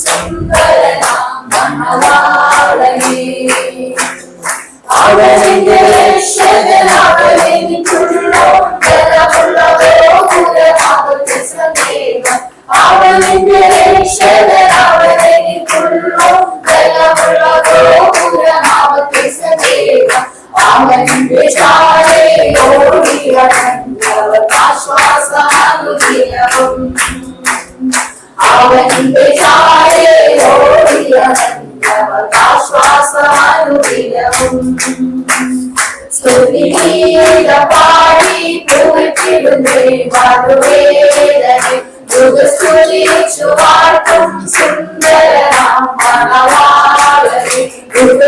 സുന്ദരനാം മണവാളനേ. അവനെന്റെ രക്ഷകൻ, അവനെനിക്കുള്ളോൻ, ബലമുള്ള ഗോപുരമാവട്ടെ സദേവൻ. അവനെന്റെ രക്ഷകൻ, അവനെനിക്കുള്ളോൻ, ബലമുള്ള ഗോപുരമാവട്ടെ സദേവൻ. അവന്റെ ചാരയോടിയവർക്ക് ആശ്വാസാനുദിനവും. അവന്റെ ചാരയോടിയവർക്ക് ആശ്വാസാനുദിനവും. സ്തുതിഗീതം പാടി പുകഴ്ത്തിടുന്നേ വധുവേദനെ. സ്തുതിച്ചു വാഴ്ത്തും സുന്ദരനാം മണവാളനെ.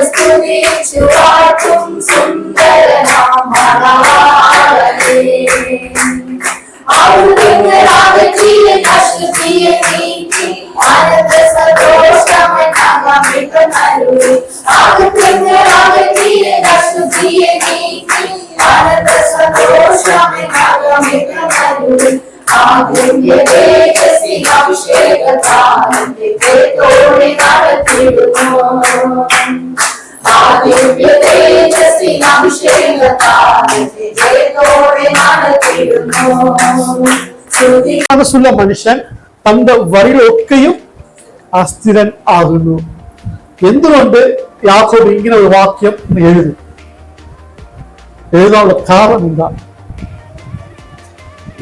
സ്തുതിച്ചു വാഴ്ത്തും സുന്ദരനാം മണവാളനെ. അവിടുന്നകറ്റിയ കഷ്ടത്തിയെ നീക്കി ആനന്ദ സന്തോഷമനകമിട്ട് നൽകി. അവിടുന്നകറ്റിയ കഷ്ടത്തിയെ നീക്കി ആനന്ദ സന്തോഷമനകമിട്ട് നൽകി. ആദ്യ അഭിഷേകത്തോടെ നടത്തിടുന്നു. മനസ്സുള്ള മനുഷ്യൻ തന്റെ വഴിയിലൊക്കെയും അസ്ഥിരൻ ആകുന്നു. എന്തുകൊണ്ട് യാക്കോബ് ഇങ്ങനെ ഒരു വാക്യം എഴുതാനുള്ള കാരണം എന്താ?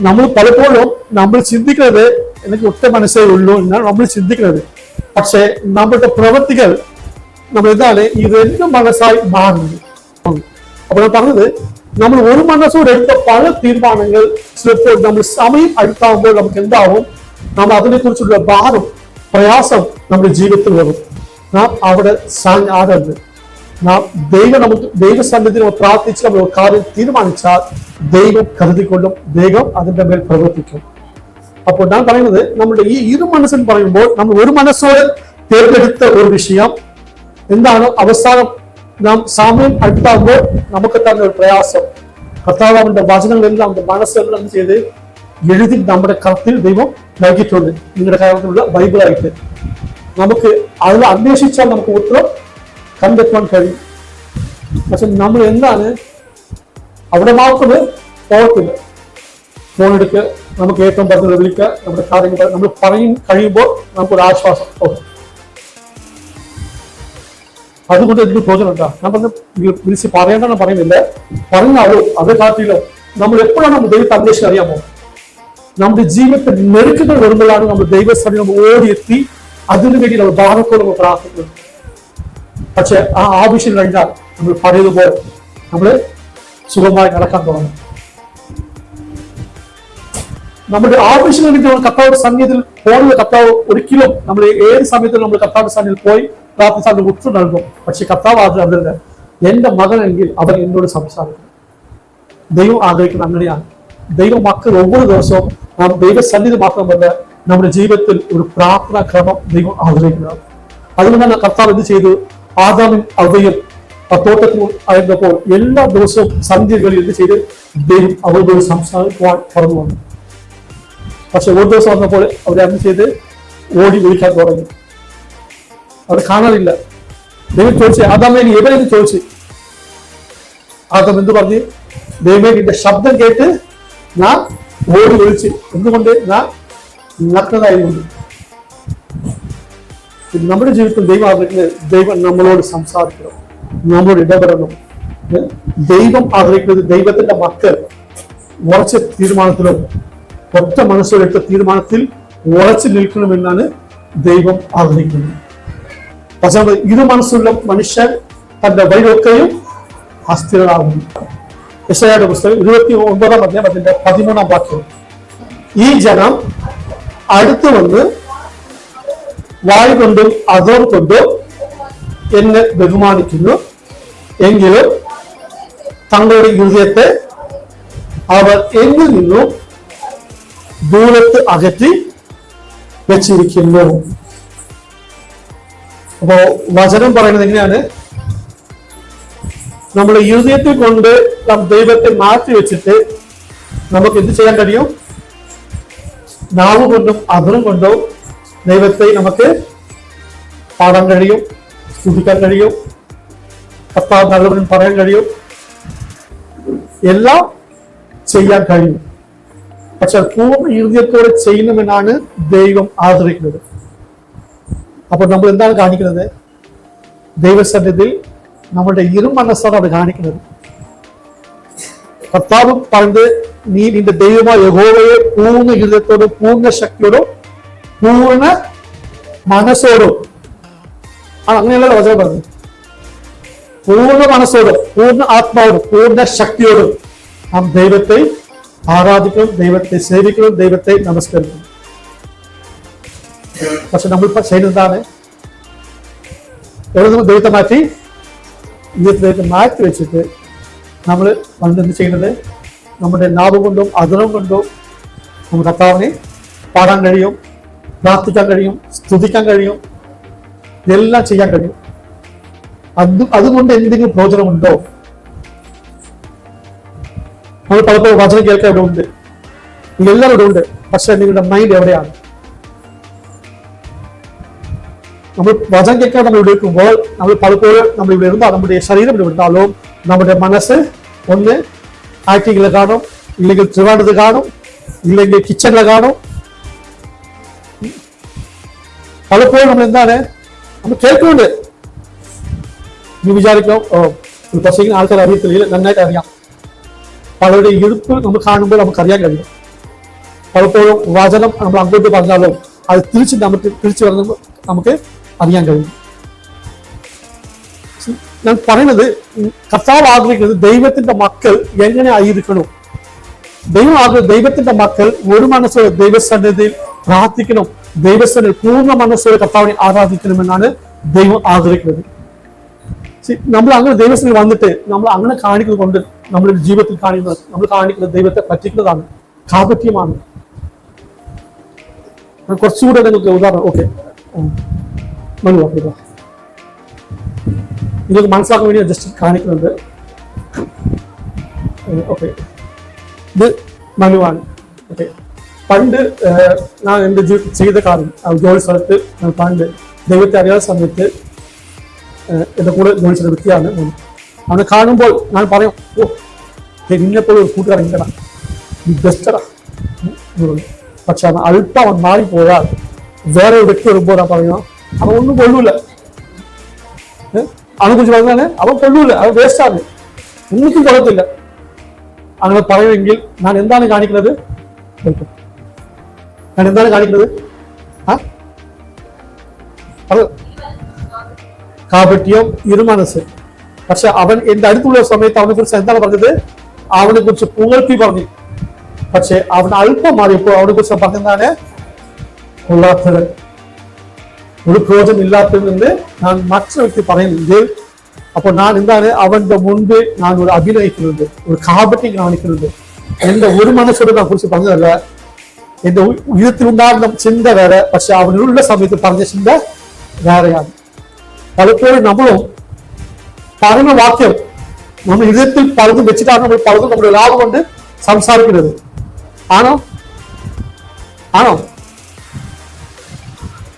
നമ്മൾ പലപ്പോഴും നമ്മൾ ചിന്തിക്കുന്നത് എനിക്ക് ഒറ്റ മനസ്സേ ഉള്ളൂ എന്നാണ് നമ്മൾ ചിന്തിക്കുന്നത്. പക്ഷെ നമ്മുടെ പ്രവൃത്തികൾ നമ്മൾ എന്താണ് ഈ രണ്ട് മനസ്സായി മാറുന്നത്. അപ്പോൾ ഞാൻ പറഞ്ഞത്, നമ്മൾ ഒരു മനസ്സോടെ എടുത്ത പല തീരുമാനങ്ങൾ ചിലപ്പോൾ നമ്മൾ സമയം അടുത്താകുമ്പോൾ നമുക്ക് എന്താവും, നമ്മൾ അതിനെക്കുറിച്ചുള്ള ഭാരം പ്രയാസം നമ്മുടെ ജീവിതത്തിൽ വരും. നാം അവിടെ ആടരുത്. നാം നമുക്ക് ദൈവസന്നിധി നമ്മൾ പ്രാർത്ഥിച്ച് നമ്മൾ ഒരു കാര്യം തീരുമാനിച്ചാൽ ദൈവം കരുതിക്കൊള്ളും, ദൈവം അതിന്റെ മേൽ പ്രവർത്തിക്കും. അപ്പോൾ ഞാൻ പറയുന്നത്, നമ്മുടെ ഈ ഇരു മനസ്സിൽ പറയുമ്പോൾ നമ്മൾ ഒരു മനസ്സോടെ തിരഞ്ഞെടുത്ത ഒരു വിഷയം എന്താണ്, അവസാനം നാം സമയം അടുത്താകുമ്പോൾ നമുക്ക് തന്നെ ഒരു പ്രയാസം. കർത്താവ് അവന്റെ വചനങ്ങളെല്ലാം നമ്മുടെ മനസ്സെല്ലാം ചെയ്ത് എഴുതി നമ്മുടെ കർത്തിൽ ദൈവം നൽകിയിട്ടുണ്ട്. നിങ്ങളുടെ കാര്യത്തിലുള്ള ബൈബിളായിട്ട് നമുക്ക് അതിൽ അന്വേഷിച്ചാൽ നമുക്ക് ഉത്തരം കണ്ടെത്താൻ കഴിയും. പക്ഷെ നമ്മൾ എന്താണ് അവിടെ മാത്രമേ പോകത്തില്ല. ഫോൺ എടുക്കുക, നമുക്ക് ഏറ്റവും പറഞ്ഞത് വിളിക്കുക, നമ്മുടെ കാര്യങ്ങൾ നമ്മൾ പറയും കഴിയുമ്പോൾ നമുക്കൊരു ആശ്വാസം തോന്നും. അതുകൊണ്ട് എനിക്ക് തോന്നുന്നുണ്ടാ, ഞാൻ പറഞ്ഞ വിളിച്ച് പറയേണ്ടെന്ന് പറയുന്നില്ല, പറഞ്ഞാലോ അത് കാട്ടിലോ നമ്മൾ എപ്പോഴാണ് നമ്മൾ ദൈവത്തെ അന്വേഷിച്ച് അറിയാമോ? നമ്മുടെ ജീവിതത്തിൽ നെരുക്കങ്ങൾ വരുമ്പോഴാണ് നമ്മൾ ദൈവസ്ഥലം നമ്മൾ ഓടിയെത്തി അതിനു വേണ്ടി നമ്മൾ ഭാരത്തോടെ നമ്മൾ പ്രാർത്ഥിക്കുന്നത്. പക്ഷെ ആ ആവശ്യം കഴിഞ്ഞാൽ നമ്മൾ പറയുന്നതുപോലെ നമ്മള് സുഖമായി നടക്കാൻ തുടങ്ങും. നമ്മുടെ ആവശ്യം വേണ്ടി നമ്മൾ കർത്താവിന്റെ സന്നിധിയിൽ പോകുന്ന കർത്താവ് ഒരിക്കലും നമ്മൾ ഏത് സമയത്തും നമ്മൾ കർത്താവിന്റെ സന്നിധിയിൽ പോയി പ്രാർത്ഥിച്ചാൽ ഉത്തു നൽകും. പക്ഷെ കർത്താവ് അതല്ല, എന്റെ മകനെങ്കിൽ അവൻ എന്നോട് സംസാരിക്കും. ദൈവം ആഗ്രഹിക്കുന്നത് അങ്ങനെയാണ്. ദൈവ മക്കൾ ഒவ்வொரு ദിവസവും നാം ദൈവസന്നിധി മാത്രമല്ല നമ്മുടെ ജീവിതത്തിൽ ഒരു പ്രാർത്ഥനാ ക്രമം ദൈവം ആഗ്രഹിക്കുന്നത്. അതുകൊണ്ടാണ് കർത്താവ് എന്ത് ചെയ്തു, ആദാമും അവയും തോട്ടത്തിൽ ആയിരുന്നപ്പോൾ എല്ലാ ദിവസവും സന്ധ്യകളിൽ എന്ത് ചെയ്ത് ദൈവം അവരോട് സംസാരിക്കുവാൻ പറഞ്ഞു വന്നു. പക്ഷെ ഒരു ദിവസം വന്നപ്പോൾ അവരെ എന്ത് ചെയ്ത് ഓടി വിളിക്കാൻ തുടങ്ങി. അവിടെ കാണാനില്ല. ദൈവം ചോദിച്ചു, ആദാമേ നീ എവിടെയെന്ന് ചോദിച്ചു. ആദാം എന്ത് പറഞ്ഞു, ദൈവമേ നിന്റെ ശബ്ദം കേട്ട് ഞാൻ ഓടി വിളിച്ച്. എന്തുകൊണ്ട്? ഞാൻ നഗ്നതായതുകൊണ്ട്. നമ്മുടെ ജീവിതത്തിൽ ദൈവം ആഗ്രഹിക്കുന്നത് ദൈവം നമ്മളോട് സംസാരിക്കണം, നമ്മളോട് ഇടപെടണം. ദൈവം ആഗ്രഹിക്കുന്നത് ദൈവത്തിന്റെ മക്കൾ ഉറച്ച തീരുമാനത്തിലോ ഒറ്റ മനസ്സോടെടുത്ത തീരുമാനത്തിൽ ഉറച്ചു നിൽക്കണമെന്നാണ് ദൈവം ആഗ്രഹിക്കുന്നത്. പക്ഷേ ഇരു മനസ്സുള്ള മനുഷ്യൻ തന്റെ വഴിയൊക്കെയും അസ്ഥിരനാകുന്നു. യെശയ്യായുടെ പുസ്തകം 29-ാം അധ്യായം അതിന്റെ 13-ാം വാക്യം, ഈ ജനം അടുത്തു വന്ന് വായു കൊണ്ടും അതോർ കൊണ്ടും എന്നെ ബഹുമാനിക്കുന്നു, എങ്കിലും തങ്ങളുടെ ഹൃദയത്തെ അവർ എന്നിൽ നിന്നും ദൂരത്ത് അകറ്റി വെച്ചിരിക്കുന്നു. അപ്പോ വചനം പറയുന്നത് എങ്ങനെയാണ്? നമ്മുടെ ഹൃദയത്തിൽ കൊണ്ട് നാം ദൈവത്തെ മാറ്റി വെച്ചിട്ട് നമുക്ക് എന്ത് ചെയ്യാൻ കഴിയും? നാവ് കൊണ്ടും അധരം കൊണ്ടും ദൈവത്തെ നമുക്ക് പാടാൻ കഴിയും, സ്തുതിക്കാൻ കഴിയും, കർത്താവ് നല്ലവൻ പറയാൻ കഴിയും, എല്ലാം ചെയ്യാൻ കഴിയും. പക്ഷെ പൂർണ്ണ ഹൃദയത്തോടെ ചെയ്യണമെന്നാണ് ദൈവം ആഗ്രഹിക്കുന്നത്. അപ്പോൾ നമ്മൾ എന്താണ് കാണിക്കുന്നത്? ദൈവസന്നിധിയിൽ നമ്മുടെ മനസ്സാണ് അത് കാണിക്കുന്നത്. കർത്താവ് പറഞ്ഞത്, നീ നിന്റെ ദൈവമായ യഹോവയെ പൂർണ്ണ ഹൃദയത്തോടും പൂർണ്ണ ശക്തിയോടും പൂർണ്ണ മനസ്സോടും, അങ്ങനെയല്ല വചനം പറഞ്ഞത്. പൂർണ്ണ മനസ്സോടും പൂർണ്ണ ആത്മാവോടും പൂർണ്ണ ശക്തിയോടും നാം ദൈവത്തെ ആരാധിക്കണം, ദൈവത്തെ സേവിക്കണം, ദൈവത്തെ നമസ്കരിക്കണം. പക്ഷെ നമ്മൾ ചെയ്യുന്നത് എന്താണ്? എവിടെ നിന്ന് ദൈവത്തെ മാറ്റി ദൈവത്തിലേക്ക് മാറ്റി വെച്ചിട്ട് നമ്മൾ എന്ത് ചെയ്യുന്നത്? നമ്മുടെ നാവ് കൊണ്ടും അധരം കൊണ്ടും നമുക്ക് കർത്താവിനെ പാടാൻ കഴിയും, പ്രാർത്ഥിക്കാൻ കഴിയും, സ്തുതിക്കാൻ കഴിയും, ഇതെല്ലാം ചെയ്യാൻ കഴിയും. അതുകൊണ്ട് എന്തെങ്കിലും പ്രയോജനമുണ്ടോ? നമ്മൾ പലപ്പോഴും വചനം കേൾക്കാൻ ഇവിടെ ഉണ്ട്, ഇതെല്ലാം ഇവിടെ ഉണ്ട്. പക്ഷെ നിങ്ങളുടെ മൈൻഡ് എവിടെയാണ്? നമ്മൾ വചനം കേൾക്കാൻ നമ്മൾ ഇവിടെ ഇരിക്കുമ്പോൾ നമ്മൾ പലപ്പോഴും നമ്മൾ ഇവിടെ ഇരുന്നാൽ നമ്മുടെ ശരീരം ഇവിടെ ഉണ്ടാലും നമ്മുടെ മനസ്സ് ഒന്ന് ആക്ടിങ്ങിൽ കാണും, ഇല്ലെങ്കിൽ ട്രിവാൻഡ്രത്ത് കാണും, ഇല്ലെങ്കിൽ കിച്ചണിൽ കാണും. പലപ്പോഴും നമ്മൾ എന്താണ് നമ്മൾ കേൾക്കുന്നുണ്ട്. നീ വിചാരിക്കും, പക്ഷേ ആൾക്കാർ അറിയത്തില്ല, നന്നായിട്ട് അറിയാം. പലരുടെ ഇടുപ്പ് നമ്മൾ കാണുമ്പോൾ നമുക്കറിയാൻ കഴിയും. പലപ്പോഴും വചനം നമ്മൾ അങ്ങോട്ട് പറഞ്ഞാലും അത് തിരിച്ചു വരുമ്പോൾ നമുക്ക് അറിയാൻ കഴിയും. ഞാൻ പറയുന്നത്, കർത്താവ് ആഗ്രഹിക്കുന്നത് ദൈവത്തിന്റെ മക്കൾ എങ്ങനെ ആയിരിക്കണം. ദൈവത്തിന്റെ മക്കൾ ഒരു മനസ്സോടെ ദൈവസന്നിധിയിൽ പ്രാർത്ഥിക്കണം, ദൈവസന്നിധിയിൽ പൂർണ്ണ മനസ്സോടെ കർത്താവിനെ ആരാധിക്കണമെന്നാണ് ദൈവം ആഗ്രഹിക്കുന്നത്. നമ്മൾ അങ്ങനെ ദൈവസന്നിധി വന്നിട്ട് നമ്മൾ അങ്ങനെ കാണിക്കുന്നത് കൊണ്ട് നമ്മുടെ ജീവിതത്തിൽ നമ്മൾ കാണിക്കുന്നത് ദൈവത്തെ പറ്റിക്കുന്നതാണ്, കാപട്യമാണ്. കുറച്ചുകൂടെ നിങ്ങൾക്ക് ഉദാഹരണം, ഓക്കെ, നിങ്ങൾക്ക് മനസ്സിലാക്കാൻ വേണ്ടി ജസ്റ്റ് കാണിക്കുന്നുണ്ട്. ഓക്കെ, ഇത് മനുവാണ്. ഓക്കെ, പണ്ട് ഞാൻ എൻ്റെ ജീവിതത്തിൽ ചെയ്ത കാര്യം, ജോലി സ്ഥലത്ത് പണ്ട് ദൈവത്തെ അറിയാത്ത സമയത്ത് എൻ്റെ കൂടെ ജോലി ചെയ്ത വ്യക്തിയാണ്. അവനെ കാണുമ്പോൾ ഞാൻ പറയും, ഓ നിന്നെപ്പോലെ ഒരു കൂട്ടുകാരൻ ഇല്ലടാ, നീ ബെസ്റ്റടാ. പക്ഷെ അവൻ അല്പം അവൻ മാറിപ്പോയാൽ വേറെ ഒരു വ്യക്തി വരുമ്പോൾ ഞാൻ പറയുക, അവൻ ഒന്നും കൊള്ളൂല. അവനെ കുറിച്ച് പറഞ്ഞാൽ അവൻ കൊള്ളൂല, അവൻ വേസ്റ്റാണ്, ഒന്നിക്കും കൊള്ളത്തില്ല. അങ്ങനെ പറയുമെങ്കിൽ ഞാൻ എന്താണ് കാണിക്കുന്നത്? ഞാൻ എന്താണ് കാണിക്കുന്നത്? കാപട്യം, ഇരുമനസ്. പക്ഷെ അവൻ എന്റെ അടുത്തുള്ള സമയത്ത് അവനെ കുറിച്ച് എന്താണ് പറഞ്ഞത്? അവനെ കുറിച്ച് പുകഴ്ത്തി പറഞ്ഞു. പക്ഷെ അവൻ അല്പം മാറിയപ്പോൾ അവനെ കുറിച്ച് പറഞ്ഞെന്താണ്? കൊള്ളാത്തത്, ഒരു പ്രയോജനം ഇല്ലാത്തതെന്ന് ഞാൻ മറ്റൊരു വ്യക്തി പറയുന്നെങ്കിൽ, അപ്പോൾ ഞാൻ എന്താണ് അവന്റെ മുൻപ് ഞാൻ ഒരു അഭിനയിക്കുന്നുണ്ട്, ഒരു കാപട്യം കാണിക്കുന്നുണ്ട്. എന്റെ ഒരു മനസ്സോട് ഞാൻ കുറിച്ച് പറഞ്ഞതല്ല, എന്റെ ഉയരത്തിലുണ്ടാകുന്ന ചിന്ത വേറെ, പക്ഷെ അവനുള്ള സമയത്ത് പറഞ്ഞ ചിന്ത വേറെയാണ്. പലപ്പോഴും നമ്മളും പറയുന്ന വാക്യം നമ്മൾ ഹൃദയത്തിൽ പലതും വെച്ചിട്ടാണ് നമ്മൾ പലതും നമ്മുടെ ലാഭം കൊണ്ട് സംസാരിക്കുന്നത്. ആണോ?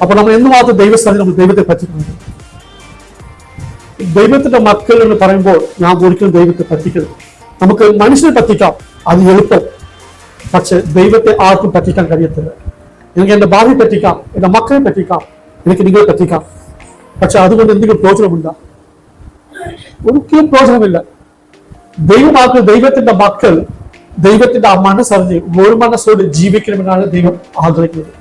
അപ്പൊ നമ്മൾ എന്തുമാത്രം ദൈവസ്ഥാനം നമ്മൾ ദൈവത്തെ പറ്റിക്കുന്നുണ്ട്. ദൈവത്തിന്റെ മക്കൾ എന്ന് പറയുമ്പോൾ നാം ഒരിക്കലും ദൈവത്തെ പറ്റിക്കരുത്. നമുക്ക് മനുഷ്യനെ പറ്റിക്കാം, അത് എളുപ്പം. പക്ഷെ ദൈവത്തെ ആർക്കും പറ്റിക്കാൻ കഴിയത്തില്ല. എനിക്ക് എന്റെ ഭാര്യയെ പറ്റിക്കാം, എന്റെ മക്കളെ പറ്റിക്കാം, എനിക്ക് നിങ്ങളെ പറ്റിക്കാം. പക്ഷെ അതുകൊണ്ട് എന്തെങ്കിലും പ്രയോജനമില്ല, ഒരിക്കലും പ്രയോജനമില്ല. ദൈവത്തിന്റെ മക്കൾ ദൈവത്തിന്റെ ആ മനസ്സറിഞ്ഞ് ഒരു മനസ്സോട് ജീവിക്കണമെന്നാണ് ദൈവം ആഗ്രഹിക്കുന്നത്.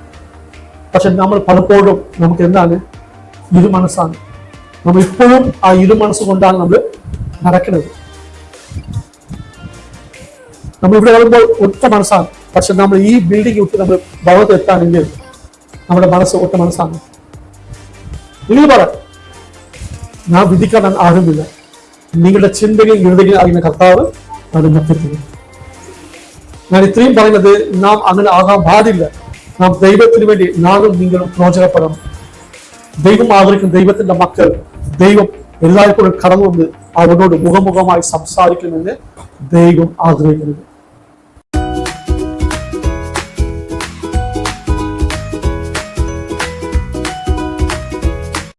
പക്ഷെ നമ്മൾ പലപ്പോഴും നമുക്ക് എന്താണ്? ഇരുമനസ്സാണ്. നമ്മൾ ഇപ്പോഴും ആ ഇരുമനസ്സ് കൊണ്ടാണ് നമ്മൾ നടക്കുന്നത്. നമ്മൾ ഇവിടെ വരുമ്പോൾ ഒറ്റ മനസ്സാണ്. പക്ഷെ നമ്മൾ ഈ ബിൽഡിംഗ് വിട്ട് നമ്മൾ ഭവനത്തിൽ എത്താണെങ്കിൽ നമ്മുടെ മനസ്സ് ഒറ്റ മനസ്സാണ്. നിങ്ങൾ പറ, ഞാൻ വിധിക്കാൻ ആരുമില്ല. നിങ്ങളുടെ ചിന്തകൾ ഹൃദയങ്ങൾ അറിയുന്ന കർത്താവ് അത് മധ്യത്തിൽ. ഞാൻ ഇത്രയും പറയുന്നത്, നാം അങ്ങനെ ആകാൻ പാടില്ല. നാം ദൈവത്തിന് വേണ്ടി നാളും നിങ്ങളും പ്രയോജനപ്പെടണം. ദൈവം ആഗ്രഹിക്കുന്ന ദൈവത്തിന്റെ മക്കൾ ദൈവം എല്ലായ്പ്പോഴും കടന്നു വന്ന് അവനോട് മുഖമുഖമായി സംസാരിക്കണമെന്ന് ദൈവം ആഗ്രഹിക്കുന്നത്.